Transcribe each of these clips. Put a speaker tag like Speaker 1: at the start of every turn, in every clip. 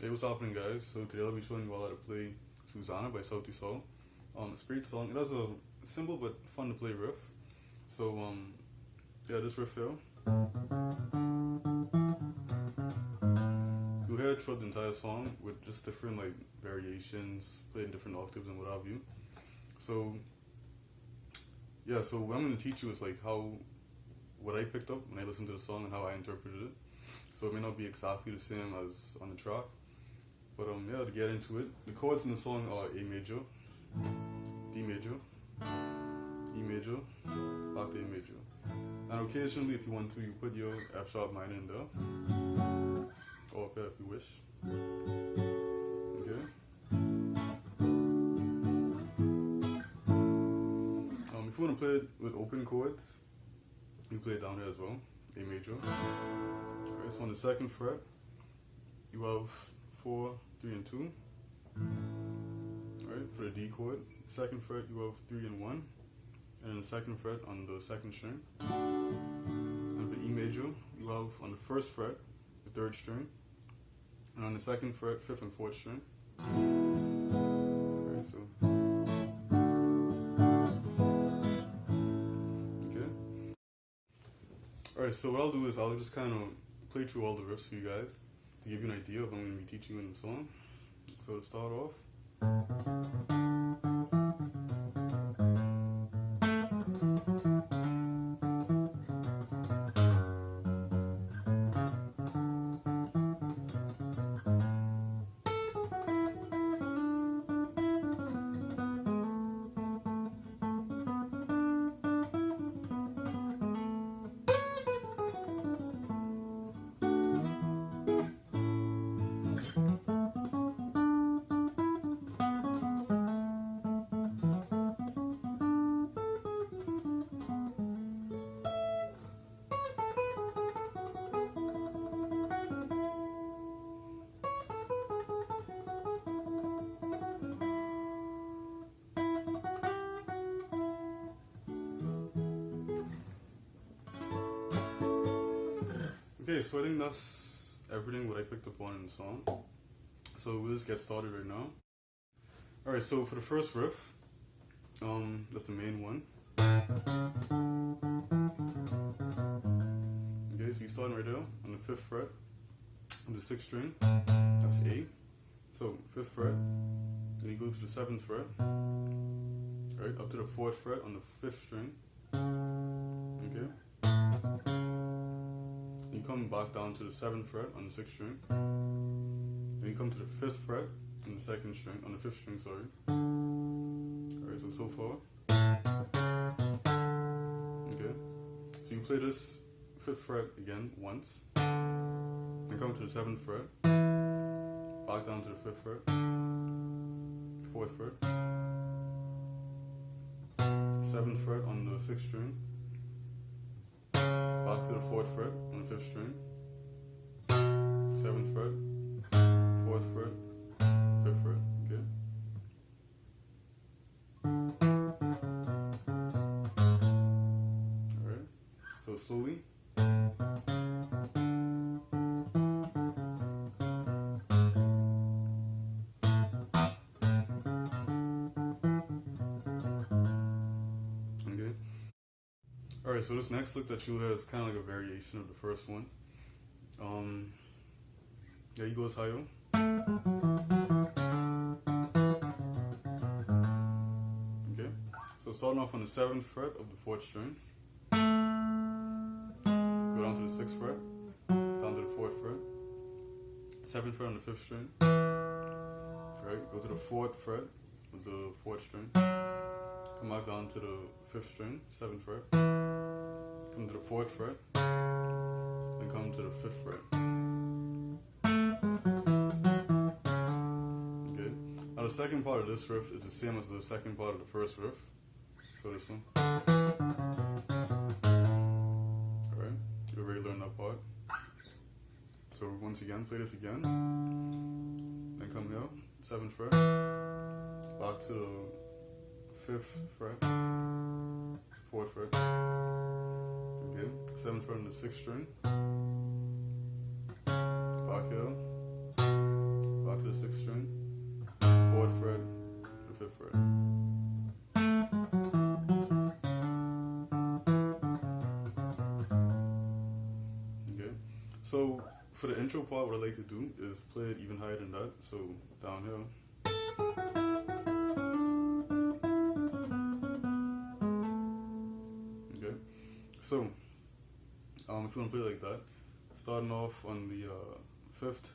Speaker 1: Hey, what's happening, guys? So today I'll be showing you all how to play Suzanna by Sauti. It's a great song. It has a simple but fun to play riff. So yeah, this riff here, you'll hear it throughout the entire song with just different like variations, played in different octaves and what have you. So yeah, so what I'm gonna teach you is like what I picked up when I listened to the song and how I interpreted it. So it may not be exactly the same as on the track. But yeah, to get into it, the chords in the song are A major, D major, E major, back to A major. And occasionally, if you want to, you put your F sharp minor in there, or up here if you wish. Okay. If you want to play it with open chords, you play it down here as well, A major. Alright, so on the second fret, you have 4, 3, and 2. Alright, for the D chord, second fret you have 3 and 1, and then the second fret on the second string. And for E major, you have on the first fret the third string, and on the second fret, fifth and fourth string. Alright, so okay. Alright, so what I'll do is I'll just kind of play through all the riffs for you guys to give you an idea of what I'm going to be teaching you in the song. So to start off, okay, so I think that's everything what I picked up on in the song. So we'll just get started right now. Alright, so for the first riff, that's the main one. Okay, so you're starting right there on the 5th fret of the 6th string, that's A. So 5th fret, then you go to the 7th fret, alright, up to the 4th fret on the 5th string, okay. You come back down to the 7th fret on the 6th string. Then you come to the 5th fret on the 2nd string, on the 5th string, sorry. Alright, so far. Okay. So you play this 5th fret again once. Then come to the 7th fret. Back down to the 5th fret. 4th fret. 7th fret on the 6th string. Back to the 4th fret on the 5th string, 7th fret, 4th fret, 5th fret, okay? Alright, so slowly. Okay. Alright, so this next lick that you'll hear is kind of like a variation of the first one. Yeah, he goes higher. Okay, so starting off on the 7th fret of the 4th string, go down to the 6th fret, down to the 4th fret, 7th fret on the 5th string, right, go to the 4th fret of the 4th string, come back down to the 5th string, 7th fret, come to the 4th fret, and come to the 5th fret. Okay. Now the second part of this riff is the same as the second part of the first riff. So this one. Alright, you already learned that part. So once again, play this again. Then come here, 7th fret, back to the 5th fret, 4th fret, okay, 7th fret on the 6th string, back here, sixth string, fourth fret to the fifth fret. Okay, so for the intro part, what I like to do is play it even higher than that. So down here. Okay, so if you want to play like that, starting off on the fifth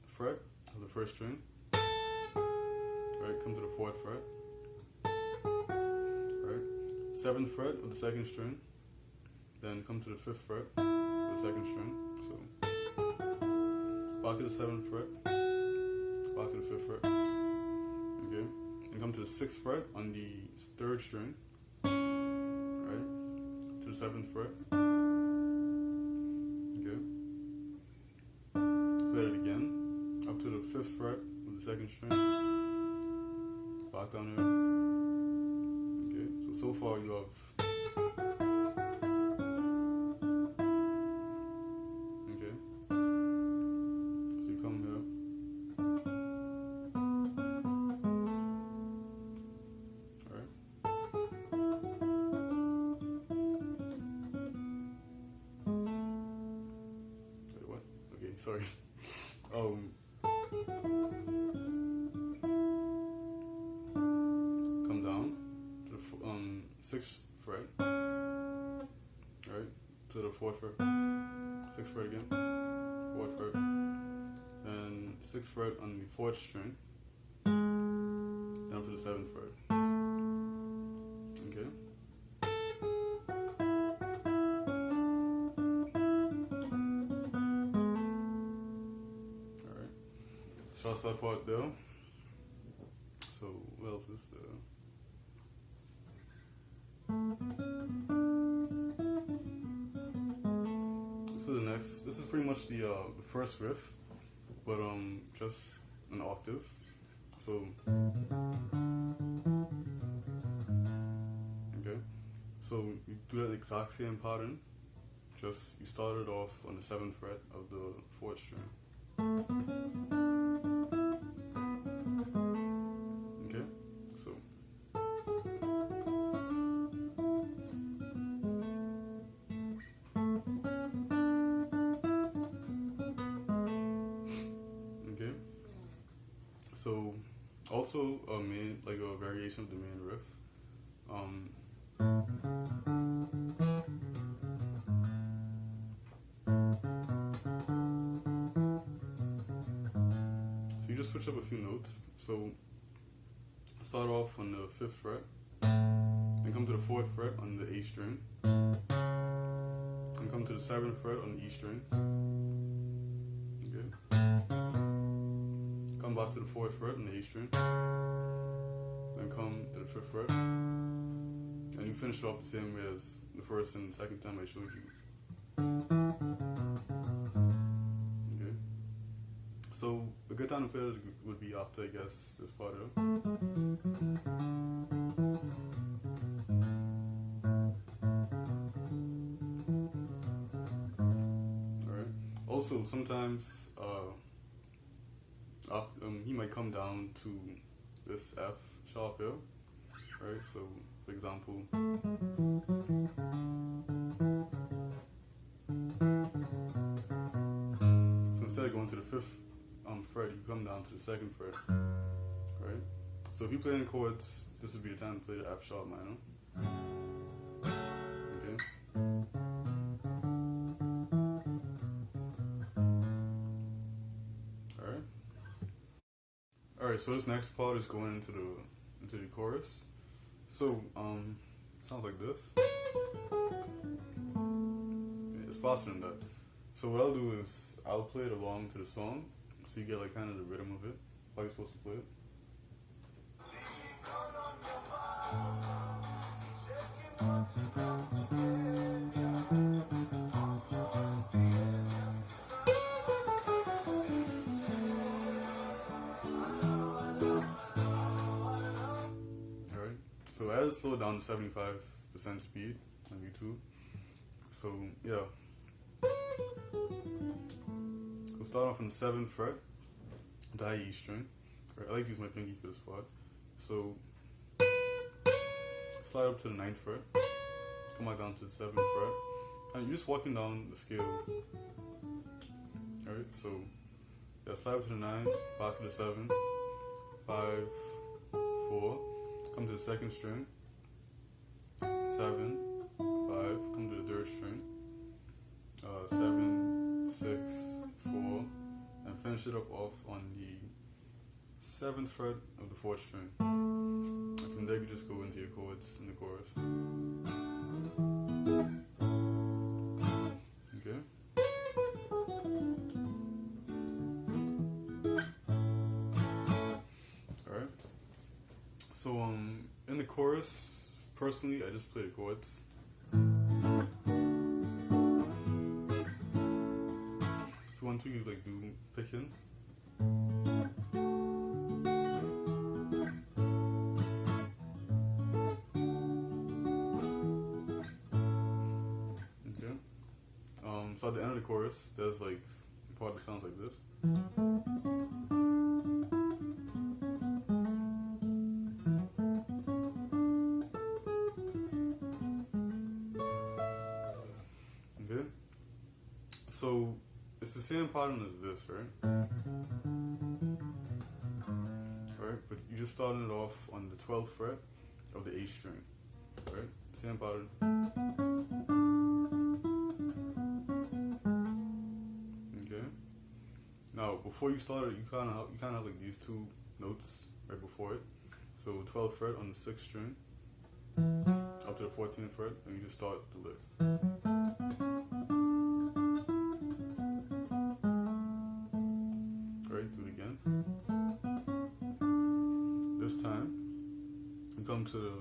Speaker 1: fret of the first string, right, come to the fourth fret, right, seventh fret of the second string, then come to the fifth fret of the second string, so back to the seventh fret, back to the fifth fret, okay, and come to the sixth fret on the third string, right, to the seventh fret, okay, play it again, up to the fifth fret of the second string, back down here, okay, so far you have, okay, so you come here, alright, wait, what? Okay, sorry. Come down to the sixth fret, right, to the fourth fret, sixth fret again, fourth fret, and sixth fret on the fourth string, down to the seventh fret, okay. So I'll start part there. So what else is there? This is the next. This is pretty much the first riff, but just an octave. So okay. So you do that exact same pattern. Just you started off on the seventh fret of the fourth string. Okay, so okay, so also a main, like a variation of the main riff. So you just switch up a few notes. So start off on the fifth fret, then come to the fourth fret on the A string, and come to the seventh fret on the E string. Okay. Come back to the fourth fret on the A string, then come to the fifth fret, and you finish it off the same way as the first and second time I showed you. Okay. So a good time to play it would be after, I guess, this part here. Alright. Also, sometimes he might come down to this F sharp here. Right? So, for example, so instead of going to the fifth fret, you come down to the second fret, right? So if you play in chords, this would be the time to play the F sharp minor. Okay. All right. So this next part is going into the chorus. So sounds like this. It's faster than that. So what I'll do is I'll play it along to the song, so you get like kind of the rhythm of it, how you're supposed to play it. Alright, so as I slow down to 75% speed on YouTube. So yeah. We'll start off on the 7th fret, the E string. Right, I like to use my pinky for this part. So slide up to the 9th fret, come back down to the 7th fret, and you're just walking down the scale. Alright, so yeah, slide up to the 9, back to the 7, 5, 4, come to the 2nd string, 7, 5, come to the 3rd string, 7, 6, 4, and finish it up off on the 7th fret of the 4th string. And from there you just go into your chords in the chorus. Okay. Alright. So in the chorus, personally I just play the chords. If you want to, you like do picking. So at the end of the chorus, there's like a part that sounds like this. Okay. So it's the same pattern as this, right? Alright, but you just started it off on the 12th fret of the 8th string. Right? Same pattern. Now, before you start it, you kind of have like these two notes right before it. So 12th fret on the 6th string, up to the 14th fret, and you just start the lick. Alright, do it again. This time, you come to the,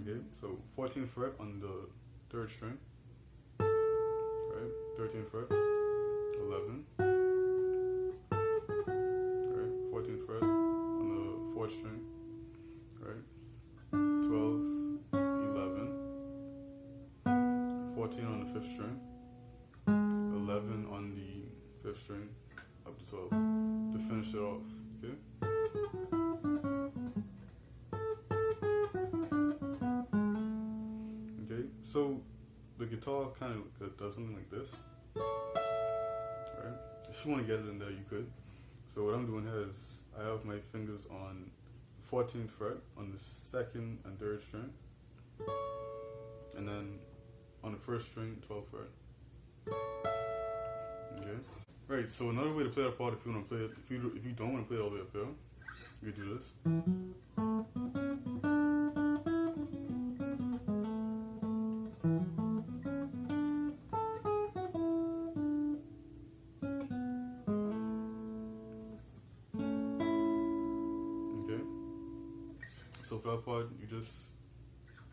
Speaker 1: okay, so 14th fret on the 3rd string. 13th fret, 11, right, 14th fret on the 4th string, right, 12, 11, 14 on the 5th string, 11 on the 5th string, up to 12, to finish it off, okay? Okay, so the guitar kind of does something like this. Right? If you want to get it in there, you could. So what I'm doing here is I have my fingers on 14th fret on the 2nd and 3rd string, and then on the 1st string, 12th fret. Okay. Right. So another way to play that part, if you want to play it, if you don't want to play it all the way up here, you could do this. So for that part, you just,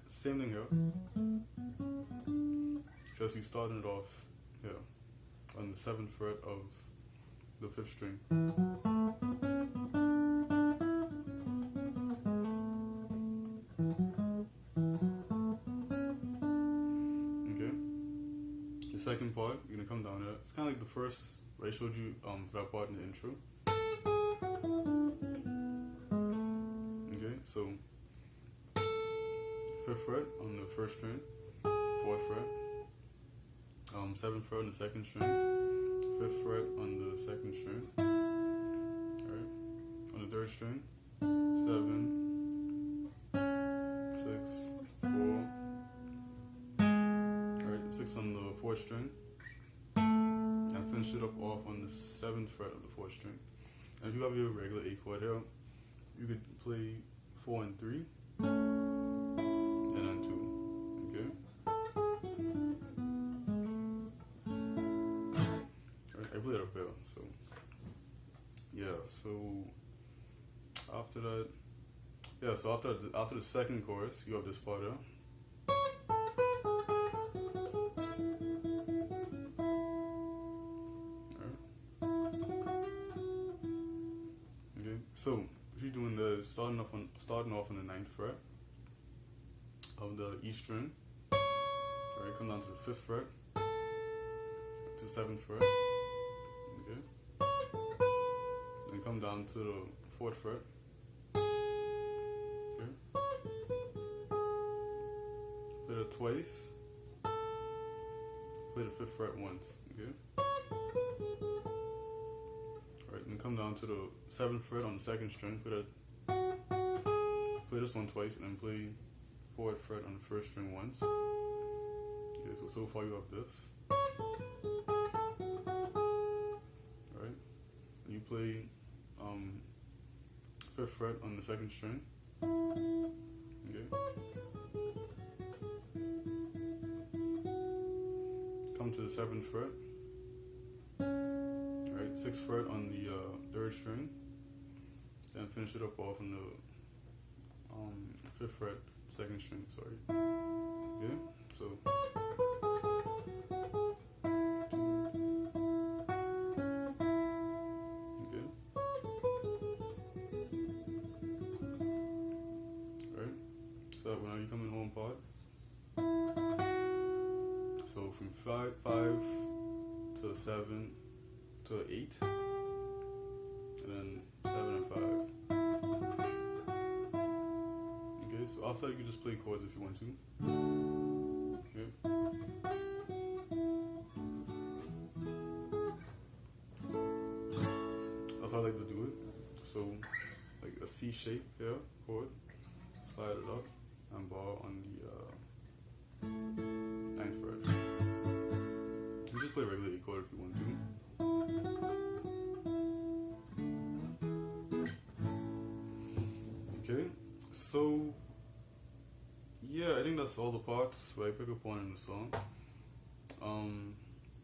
Speaker 1: same thing here, just you starting it off here, on the 7th fret of the 5th string. Okay, the second part, you're going to come down here, it's kind of like the first, what I showed you for that part in the intro. So 5th fret on the 1st string, 4th fret, 7th fret on the 2nd string, 5th fret on the 2nd string, alright, on the 3rd string, 7, 6, 4, alright, 6 on the 4th string, and finish it up off on the 7th fret of the 4th string. And if you have your regular A chord here, you could play 4 and 3, and then 2, okay? Alright, I play it up here, so, yeah, so, after that, yeah, so after the second chorus, you have this part here. Alright. Okay, so, what you're doing there is starting off on the 9th fret of the E string. Alright, come down to the 5th fret, to the 7th fret. come down to the 4th fret. Okay. Play that twice. Play the 5th fret once. Okay. Alright, then come down to the 7th fret on the 2nd string. Play this one twice, and then play 4th fret on the 1st string once. Okay, so far you have this. Alright, and you play 5th fret on the 2nd string. Okay. Come to the 7th fret. Alright, 6th fret on the 3rd string. Then finish it up off on the 5th fret, 2nd string, sorry. Okay, so. Okay. Alright, so now you come in home part. So from 5 to 7 to 8, and then 7 and 5. Okay, so outside you can just play chords if you want to. Okay. That's how I like to do it. So, like a C shape here, chord, slide it up, and bar on the 9th fret. You just play regular E chord if you want to. Okay, so yeah, I think that's all the parts where I pick up on in the song.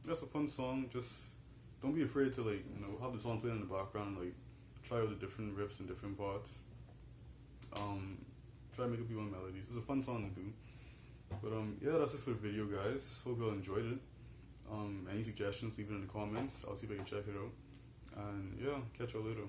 Speaker 1: That's a fun song. Just don't be afraid to have the song playing in the background. Like try out the different riffs and different parts. Try to make up your own melodies. It's a fun song to do. But yeah, that's it for the video, guys. Hope you all enjoyed it. Any suggestions, leave it in the comments. I'll see if I can check it out. And yeah, catch y'all later.